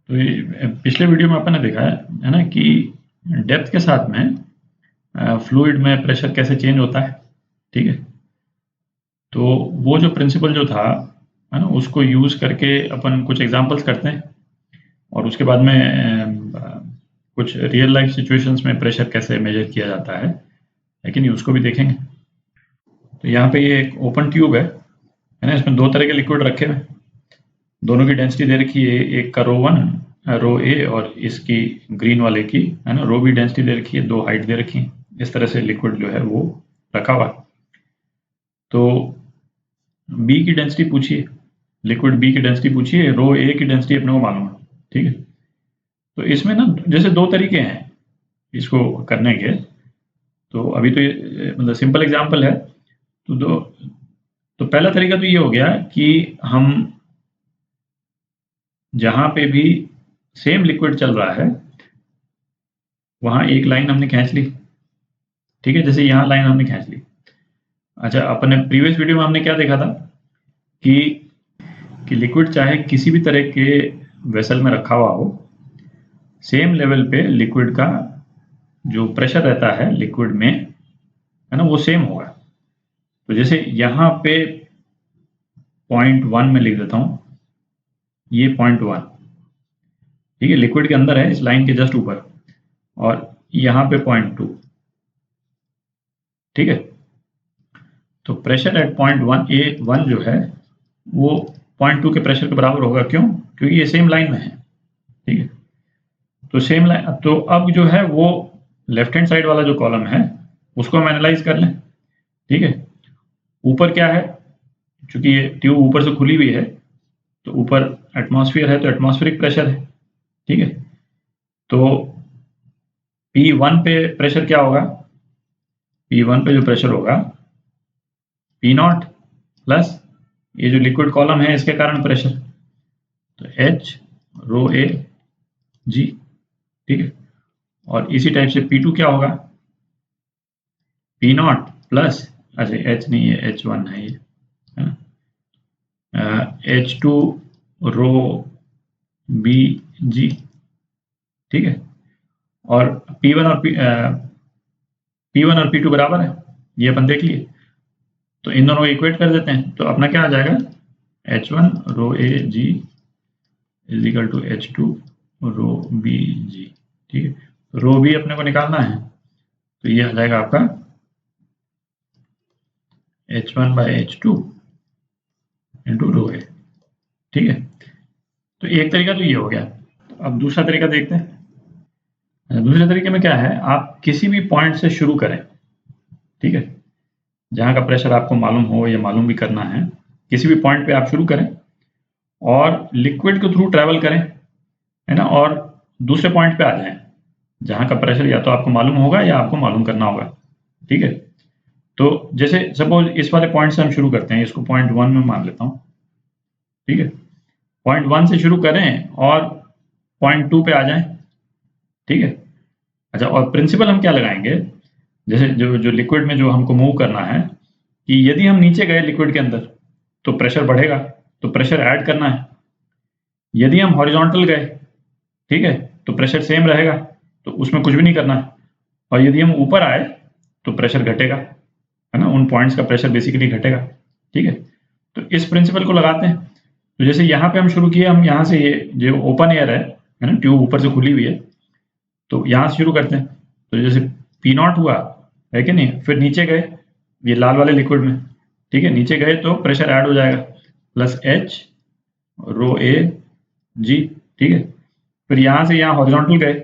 तो ये पिछले वीडियो में अपन ने देखा है ना, कि डेप्थ के साथ में फ्लूइड में प्रेशर कैसे चेंज होता है। ठीक है, तो वो जो प्रिंसिपल जो था है ना, उसको यूज़ करके अपन कुछ एग्जांपल्स करते हैं और उसके बाद में कुछ रियल लाइफ सिचुएशंस में प्रेशर कैसे मेजर किया जाता है, लेकिन उसको भी देखेंगे। तो यहाँ पे ये एक ओपन ट्यूब है ना, इसमें दो तरह के लिक्विड रखे हुए हैं, दोनों की डेंसिटी दे रखी है, एक का रो ए और इसकी ग्रीन वाले की है ना रो बी डेंसिटी दे रखी है, दो हाइट दे रखी है। इस तरह से लिक्विड जो है वो रखा हुआ। तो बी की डेंसिटी पूछिए, लिक्विड बी की डेंसिटी पूछिए, रो ए की डेंसिटी अपने को मालूम है। ठीक है, तो इसमें ना जैसे दो तरीके हैं इसको करने के। तो अभी तो ये मतलब सिंपल एग्जांपल है। तो पहला तरीका तो ये हो गया कि हम जहां पे भी सेम लिक्विड चल रहा है वहां एक लाइन हमने खींच ली। ठीक है, जैसे यहाँ लाइन हमने खींच ली। अच्छा, अपने प्रीवियस वीडियो में हमने क्या देखा था कि लिक्विड चाहे किसी भी तरह के वेसल में रखा हुआ हो, सेम लेवल पे लिक्विड का जो प्रेशर रहता है लिक्विड में है ना, वो सेम होगा। तो जैसे यहाँ पे 0.1 में लिख देता हूँ, ये 0.1। ठीक है, लिक्विड के अंदर है इस लाइन के जस्ट ऊपर, और यहाँ पे 0.2। ठीक है, तो प्रेशर एट 0.1 A1 जो है वो 0.2 के प्रेशर के बराबर होगा। क्यों? क्योंकि ये सेम लाइन में है। ठीक है, तो सेम लाइन, तो अब जो है वो लेफ्ट हैंड साइड वाला जो कॉलम है उसको हम एनालाइज कर लें। ठीक है, ऊपर क्या है, चूंकि ये ट्यूब ऊपर से खुली हुई है तो ऊपर एटमॉस्फेयर है, तो एटमॉस्फेरिक प्रेशर है। ठीक है, तो P1 पे प्रेशर क्या होगा? P1 पे जो प्रेशर होगा P0 प्लस ये जो लिक्विड कॉलम है इसके कारण प्रेशर, तो H रो ए जी। ठीक है, और इसी टाइप से P2 क्या होगा? P0 प्लस, अच्छा H नहीं है, H1 है ये, है ना, H2 रो बी जी। ठीक है, और P1 और P1 और P2 बराबर है, ये अपन देख लिए। तो इन दोनों को इक्वेट कर देते हैं, तो अपना क्या आ जाएगा? H1 rho A g is equal to H2 rho B g. ठीक है, तो रो बी अपने को निकालना है, तो ये आ जाएगा आपका H1 by H2 into rho ए। ठीक है, तो एक तरीका तो ये हो गया। तो अब दूसरा तरीका देखते हैं। दूसरे तरीके में क्या है, आप किसी भी पॉइंट से शुरू करें। ठीक है, जहाँ का प्रेशर आपको मालूम हो या मालूम भी करना है, किसी भी पॉइंट पे आप शुरू करें और लिक्विड के थ्रू ट्रैवल करें, है ना, और दूसरे पॉइंट पे आ जाएं जहाँ का प्रेशर या तो आपको मालूम होगा या आपको मालूम करना होगा। ठीक है, तो जैसे सपोज इस वाले पॉइंट से हम शुरू करते हैं, इसको 0.1 में मान लेता हूँ। ठीक है, 0.1 से शुरू करें और 0.2 पे आ जाएं। ठीक है, अच्छा, और प्रिंसिपल हम क्या लगाएंगे, जैसे जो जो लिक्विड में जो हमको मूव करना है, कि यदि हम नीचे गए लिक्विड के अंदर तो प्रेशर बढ़ेगा, तो प्रेशर ऐड करना है। यदि हम हॉरिजॉन्टल गए, ठीक है, तो प्रेशर सेम रहेगा, तो उसमें कुछ भी नहीं करना है। और यदि हम ऊपर आए तो प्रेशर घटेगा, है ना, उन पॉइंट्स का प्रेशर बेसिकली घटेगा। ठीक है, तो इस प्रिंसिपल को लगाते हैं। तो जैसे यहाँ पे हम शुरू किए, हम यहाँ से, ये जो ओपन एयर है ना, ट्यूब ऊपर से खुली हुई है, तो यहाँ से शुरू करते हैं। तो जैसे P0 हुआ है कि नहीं, फिर नीचे गए ये लाल वाले लिक्विड में। ठीक है, नीचे गए तो प्रेशर ऐड हो जाएगा, प्लस H रो ए जी। ठीक है, फिर यहाँ से यहाँ हॉरिजॉन्टल गए,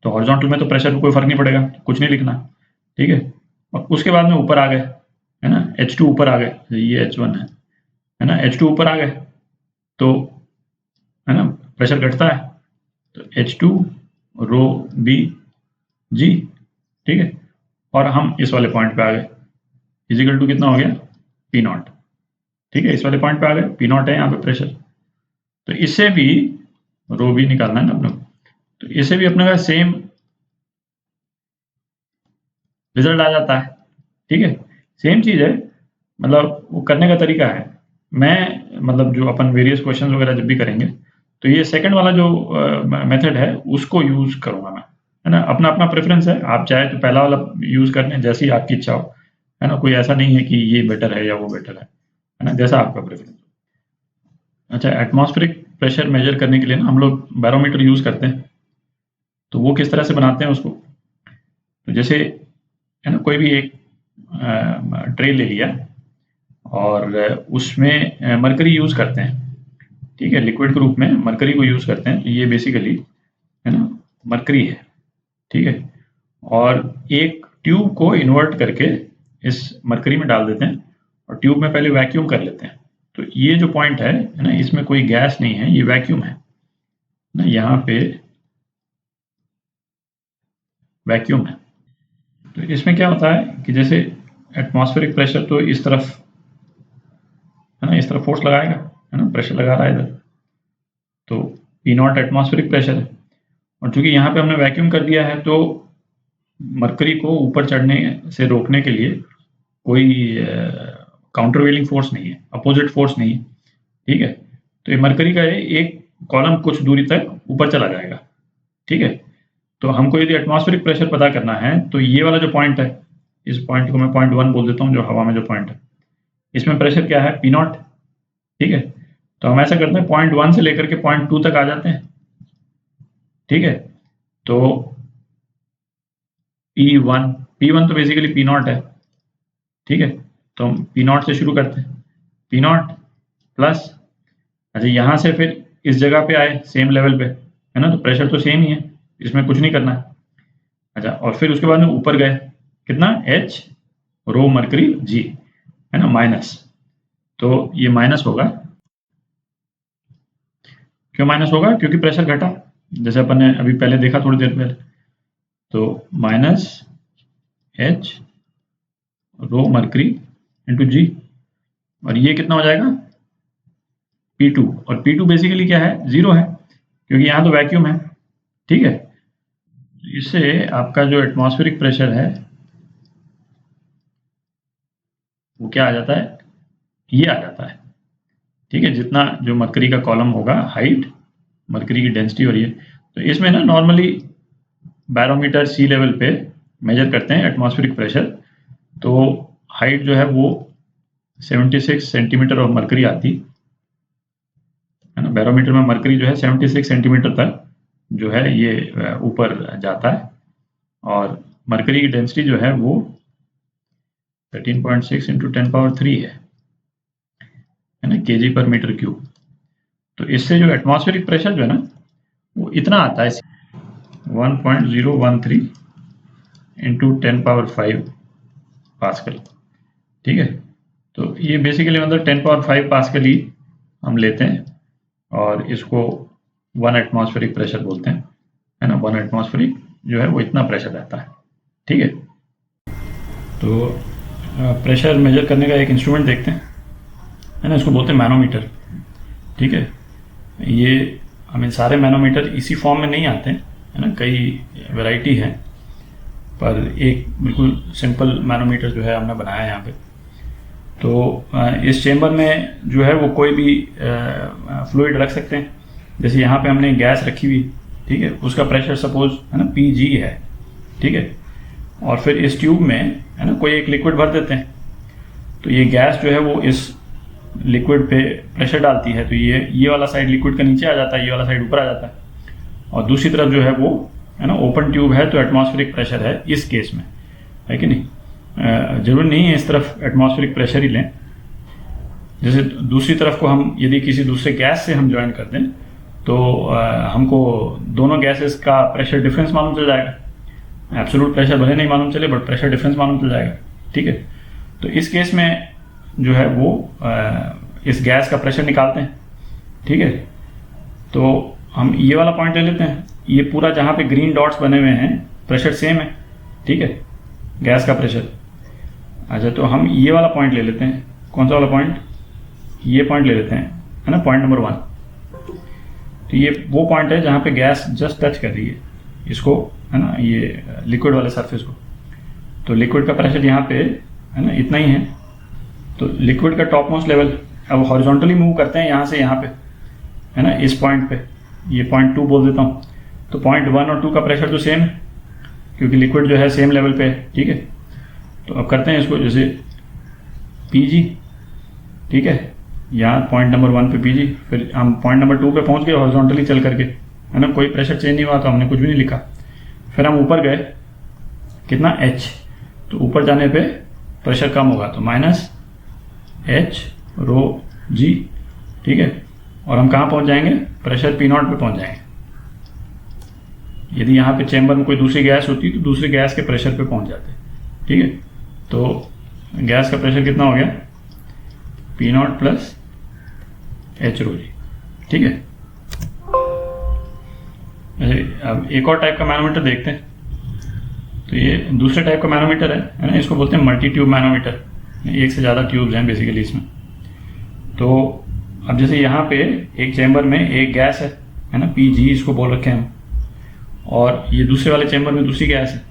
तो हॉरिजॉन्टल में तो प्रेशर में कोई फर्क नहीं पड़ेगा, कुछ नहीं लिखना। ठीक है, और उसके बाद में ऊपर आ गए, है ना, H2 ऊपर आ गए, ये H1 है ना, H2 ऊपर आ गए तो, है ना, प्रेशर घटता है, तो H2 रो बी जी। ठीक है, और हम इस वाले पॉइंट पे आ गए, इजिकल टू कितना हो गया? P0। ठीक है, इस वाले पॉइंट पे आ गए, P0 है यहाँ पे प्रेशर। तो इससे भी रो बी निकालना है ना अपने को, तो इससे भी अपने का सेम रिजल्ट आ जाता है। ठीक है, सेम चीज है, मतलब वो करने का तरीका है। मैं मतलब जो अपन वेरियस क्वेश्चन वगैरह जब भी करेंगे तो ये सेकंड वाला जो मेथड है उसको यूज़ करूँगा मैं, है ना। अपना अपना प्रेफरेंस है, आप चाहे तो पहला वाला यूज़ कर लें, जैसी आपकी इच्छा हो, है ना। कोई ऐसा नहीं है कि ये बेटर है या वो बेटर है ना, जैसा आपका प्रेफरेंस। अच्छा, एटमॉस्फेरिक प्रेशर मेजर करने के लिए ना हम लोग बैरोमीटर यूज़ करते हैं। तो वो किस तरह से बनाते हैं उसको, तो जैसे, है ना, कोई भी एक ट्रे ले लिया और उसमें मरकरी यूज़ करते हैं, ठीक है। लिक्विड के रूप में मरकरी को यूज़ करते हैं। तो ये बेसिकली, है ना, मरकरी है, ठीक है। और एक ट्यूब को इन्वर्ट करके इस मरकरी में डाल देते हैं और ट्यूब में पहले वैक्यूम कर लेते हैं। तो ये जो पॉइंट है ना, इसमें कोई गैस नहीं है, ये वैक्यूम है ना, यहाँ पे वैक्यूम है। तो इसमें क्या होता है कि जैसे एटमॉस्फेरिक प्रेशर तो इस तरफ, है ना, इस तरफ फोर्स लगाएगा, है ना, प्रेशर लगा रहा है इधर, तो पी नॉट एटमॉस्फेरिक प्रेशर है। और चूंकि यहाँ पे हमने वैक्यूम कर दिया है, तो मरकरी को ऊपर चढ़ने से रोकने के लिए कोई काउंटरवेलिंग फोर्स नहीं है, अपोजिट फोर्स नहीं है, ठीक है। तो ये मरकरी का एक कॉलम कुछ दूरी तक ऊपर चला जाएगा, ठीक है। तो हमको यदि एटमॉस्फेरिक प्रेशर पता करना है, तो ये वाला जो पॉइंट है, इस पॉइंट को मैं पॉइंट 1 बोल देता हूँ, जो हवा में जो पॉइंट है, इसमें प्रेशर क्या है, पी नॉट, ठीक है। तो हम ऐसा करते हैं, पॉइंट 1 से लेकर के पॉइंट 2 तक आ जाते हैं, ठीक है। तो P1 तो बेसिकली पी नॉट है, ठीक है। तो हम पी नॉट से शुरू करते हैं, पी नॉट प्लस, अच्छा यहाँ से फिर इस जगह पे आए सेम लेवल पे, है ना, तो प्रेशर तो सेम ही है, इसमें कुछ नहीं करना है। अच्छा, और फिर उसके बाद में ऊपर गए, कितना, H रो मरकरी G, है ना, माइनस। तो ये माइनस होगा, क्यों माइनस होगा, क्योंकि प्रेशर घटा, जैसे अपन ने अभी पहले देखा थोड़ी देर पहले। तो माइनस H रो मरकरी इंटू G, और ये कितना हो जाएगा, P2। और P2 बेसिकली क्या है, 0 है, क्योंकि यहाँ तो वैक्यूम है, ठीक है। इससे आपका जो एटमॉस्फेरिक प्रेशर है वो क्या आ जाता है, ये आ जाता है, ठीक है। जितना जो मरकरी का कॉलम होगा, हाइट, मरकरी की डेंसिटी, और ये, तो इसमें ना नॉर्मली बैरोमीटर सी लेवल पे मेजर करते हैं एटमॉस्फेरिक प्रेशर। तो हाइट जो है वो 76 सेंटीमीटर ऑफ मरकरी आती है ना। बैरोमीटर में मरकरी जो है 76 सेंटीमीटर तक जो है ये ऊपर जाता है, और मरकरी की डेंसिटी जो है वो 13.6 इंटू 10⁻³ है ना, केजी पर मीटर क्यूब। तो इससे जो एटमॉस्फेरिक प्रेशर जो है ना, वो इतना आता है, 1.013 इंटू 10⁻5 पास्कल, ठीक है। तो ये बेसिकली मतलब 10⁻5 पास्कल ही हम लेते हैं, और इसको 1 एटमॉस्फेरिक प्रेशर बोलते हैं, है ना। 1 एटमॉस्फेरिक जो है वो इतना प्रेशर रहता है, ठीक है। तो प्रेशर मेजर करने का एक इंस्ट्रूमेंट देखते हैं, है ना, इसको बोलते हैं मैनोमीटर, ठीक है। ये हमें सारे मैनोमीटर इसी फॉर्म में नहीं आते हैं, है ना, कई वैरायटी है, पर एक बिल्कुल सिंपल मैनोमीटर जो है हमने बनाया है यहाँ पे। तो इस चेम्बर में जो है वो कोई भी फ्लूइड रख सकते हैं। जैसे यहाँ पे हमने गैस रखी हुई, ठीक है, उसका प्रेशर सपोज, है ना, Pg है, ठीक है। और फिर इस ट्यूब में, है ना, कोई एक लिक्विड भर देते हैं। तो ये गैस जो है वो इस लिक्विड पे प्रेशर डालती है, तो ये वाला साइड लिक्विड का नीचे आ जाता है, ये वाला साइड ऊपर आ जाता है। और दूसरी तरफ जो है वो, है ना, ओपन ट्यूब है, तो एटमॉस्फेरिक प्रेशर है इस केस में, है कि नहीं। जरूरी नहीं है इस तरफ एटमॉस्फेरिक प्रेशर ही लें। जैसे दूसरी तरफ को हम यदि किसी दूसरे गैस से हम ज्वाइन कर दें, तो हमको दोनों गैसेस का प्रेशर डिफरेंस मालूम चल जाएगा। एब्सोल्यूट प्रेशर भले नहीं मालूम चले, बट प्रेशर डिफरेंस मालूम चल जाएगा, ठीक है। तो इस केस में जो है वो इस गैस का प्रेशर निकालते हैं, ठीक है। तो हम ये वाला पॉइंट ले लेते हैं, ये पूरा जहाँ पे ग्रीन डॉट्स बने हुए हैं प्रेशर सेम है, ठीक है, गैस का प्रेशर। अच्छा, तो हम ये वाला पॉइंट ले लेते हैं, कौन सा वाला पॉइंट, ये पॉइंट ले लेते हैं, है ना, पॉइंट नंबर 1। तो ये वो पॉइंट है जहाँ पे गैस जस्ट टच कर रही है इसको, है ना, ये लिक्विड वाले सरफेस को। तो लिक्विड का प्रेशर यहाँ पे, है ना, इतना ही है। तो लिक्विड का टॉप मोस्ट लेवल अब हॉरिजॉन्टली मूव करते हैं यहाँ से यहाँ पे, है ना, इस पॉइंट पे, ये पॉइंट 2 बोल देता हूँ। तो पॉइंट 1 और 2 का प्रेशर तो सेम है क्योंकि लिक्विड जो है सेम लेवल पे है, ठीक है। तो अब करते हैं इसको, जैसे Pg, ठीक है, यहाँ पॉइंट नंबर 1 पे Pg, फिर हम पॉइंट नंबर 2 पे पहुँच गए हॉरिजॉन्टली चल करके, है ना, कोई प्रेशर चेंज नहीं हुआ तो हमने कुछ भी नहीं लिखा। फिर हम ऊपर गए, कितना H, तो ऊपर जाने पे प्रेशर कम होगा तो माइनस H रो G, ठीक है। और हम कहाँ पहुँच जाएंगे, प्रेशर P0 पे पहुँच जाएंगे। यदि यहाँ पे चैम्बर में कोई दूसरी गैस होती तो दूसरी गैस के प्रेशर पे पहुँच जाते, ठीक है। तो गैस का प्रेशर कितना हो गया, P0 प्लस H रो G, ठीक है। अब एक और टाइप का मैनोमीटर देखते हैं। तो ये दूसरे टाइप का मैनोमीटर है ना, इसको बोलते हैं मल्टी ट्यूब मैनोमीटर। एक से ज़्यादा ट्यूब्स हैं बेसिकली इसमें। तो अब जैसे यहाँ पे एक चैम्बर में एक गैस है ना, Pg इसको बोल रखे हैं हम, और ये दूसरे वाले चैम्बर में दूसरी गैस है।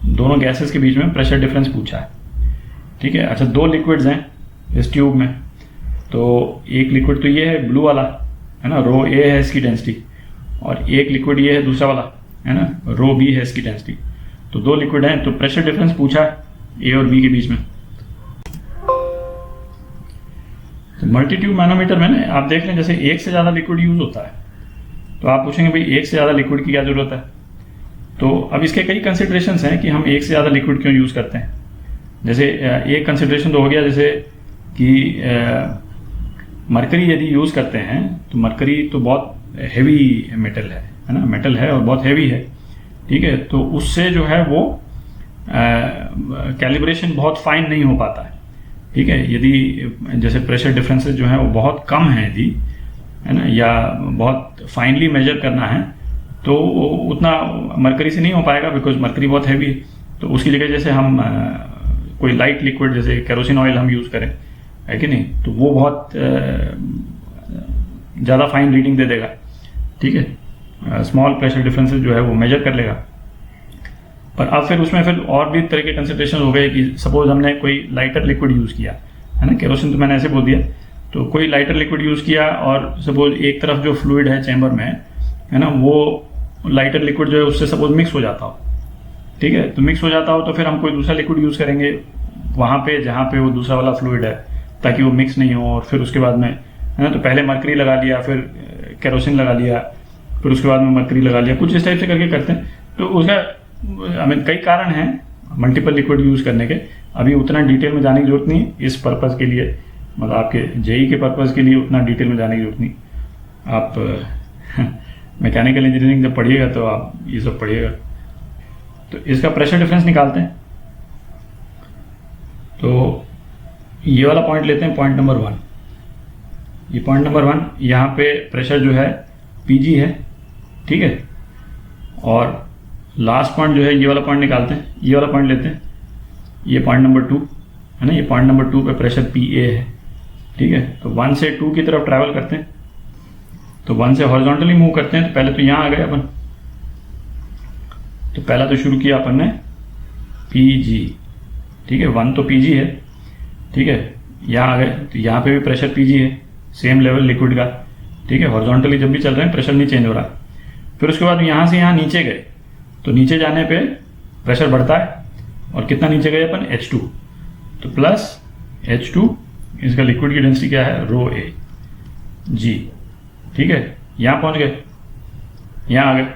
दोनों गैसेस के बीच में प्रेशर डिफरेंस पूछा है, ठीक है। अच्छा, 2 लिक्विड्स हैं इस ट्यूब में। तो एक लिक्विड तो ये है ब्लू वाला, है ना, रो ए है इसकी डेंसिटी, और एक लिक्विड ये है दूसरा वाला, है ना, रो बी है इसकी डेंसिटी। तो 2 लिक्विड हैं, तो प्रेशर डिफरेंस पूछा है ए और बी के बीच में। तो मल्टी ट्यूब मैनोमीटर में ना आप देख लें, जैसे एक से ज़्यादा लिक्विड यूज होता है तो आप पूछेंगे भाई एक से ज़्यादा लिक्विड की क्या ज़रूरत है। तो अब इसके कई कंसिडरेशंस हैं कि हम एक से ज़्यादा लिक्विड क्यों यूज़ करते हैं। जैसे एक कंसिडरेशन तो हो गया, जैसे कि मरकरी यदि यूज़ करते हैं तो मरकरी तो बहुत हेवी मेटल है ना, मेटल है और बहुत हेवी है, ठीक है। तो उससे जो है वो कैलिब्रेशन बहुत फाइन नहीं हो पाता है, ठीक है। यदि जैसे प्रेशर डिफरेंसेस जो हैं वो बहुत कम हैं यदि, है ना, या बहुत फाइनली मेजर करना है तो उतना मरकरी से नहीं हो पाएगा, बिकॉज मरकरी बहुत हैवी है। तो उसकी जगह जैसे हम कोई लाइट लिक्विड जैसे केरोसिन ऑयल हम यूज़ करें, है कि नहीं, तो वो बहुत ज़्यादा फाइन रीडिंग दे देगा, ठीक है। स्मॉल प्रेशर डिफरेंसेस जो है वो मेजर कर लेगा। पर अब फिर उसमें फिर और भी तरह के कंसिडरेशन हो गए कि सपोज हमने कोई लाइटर लिक्विड यूज़ किया, है ना, केरोसिन तो मैंने ऐसे बोल दिया, तो कोई लाइटर लिक्विड यूज़ किया और सपोज एक तरफ जो फ्लूइड है चैम्बर में, है ना, वो लाइटर लिक्विड जो है उससे सपोज मिक्स हो जाता हो, ठीक है। तो मिक्स हो जाता हो तो फिर हम कोई दूसरा लिक्विड यूज़ करेंगे वहाँ पे जहाँ पे वो दूसरा वाला फ्लूइड है, ताकि वो मिक्स नहीं हो। और फिर उसके बाद में, है ना, तो पहले मरकरी लगा लिया, फिर केरोसिन लगा लिया, फिर उसके बाद में मरकरी लगा लिया, कुछ इस टाइप से करके करते हैं। तो उसका कई कारण हैं मल्टीपल लिक्विड यूज़ करने के। अभी उतना डिटेल में जाने की जरूरत नहीं इस पर्पज़ के लिए, मतलब आपके जेई के पर्पज़ के लिए उतना डिटेल में जाने की जरूरत नहीं। आप मैकेनिकल इंजीनियरिंग जब पढ़िएगा तो आप ये सब पढ़िएगा। तो इसका प्रेशर डिफरेंस निकालते हैं। तो ये वाला पॉइंट लेते हैं, पॉइंट नंबर 1। ये पॉइंट नंबर 1, यहाँ पे प्रेशर जो है Pg है, ठीक है। और लास्ट पॉइंट जो है ये वाला पॉइंट निकालते हैं, ये वाला पॉइंट लेते हैं, ये पॉइंट नंबर 2 है ना, ये पॉइंट नंबर 2 पे प्रेशर Pa है, ठीक है। तो 1 से 2 की तरफ ट्रैवल करते हैं। तो 1 से हॉरिजॉन्टली मूव करते हैं। तो पहले तो यहाँ आ गए अपन, तो पहला तो शुरू किया अपन ने Pg, ठीक है, 1 तो Pg है, ठीक है। यहाँ आ गए तो यहाँ पे भी प्रेशर Pg है, सेम लेवल लिक्विड का, ठीक है। हॉरिजॉन्टली जब भी चल रहे हैं प्रेशर नहीं चेंज हो रहा। फिर उसके बाद यहाँ से यहाँ नीचे गए, तो नीचे जाने पे प्रेशर बढ़ता है, और कितना नीचे गए अपन, H2, तो प्लस H2, इसका लिक्विड की डेंसिटी क्या है, रो ए जी, ठीक है। यहाँ पहुँच गए, यहाँ आ गए,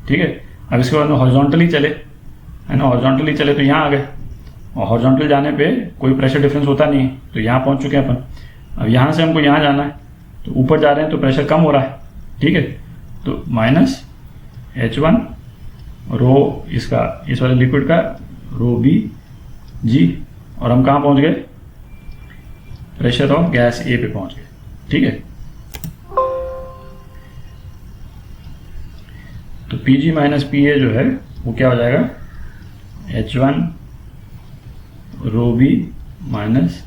ठीक है। अब इसके बाद में हॉरिजॉन्टली चले, है ना, हॉरिजॉन्टली चले तो यहाँ आ गए, और हॉरिजॉन्टल जाने पे कोई प्रेशर डिफरेंस होता नहीं है, तो यहाँ पहुँच चुके हैं अपन। अब यहाँ से हमको यहाँ जाना है, तो ऊपर जा रहे हैं तो प्रेशर कम हो रहा है, ठीक है। तो माइनस H1 रो इसका, इस वाले लिक्विड का, रो बी जी, और हम कहाँ पहुँच गए, प्रेशर ऑफ गैस ए पे पहुँच गए, ठीक है। तो Pg माइनस Pa जो है वो क्या हो जाएगा, H1 रो बी माइनस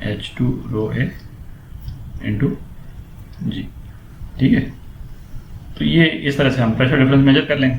H2 रो ए इंटू जी, ठीक है। तो ये इस तरह से हम प्रेशर डिफरेंस मेजर कर लेंगे।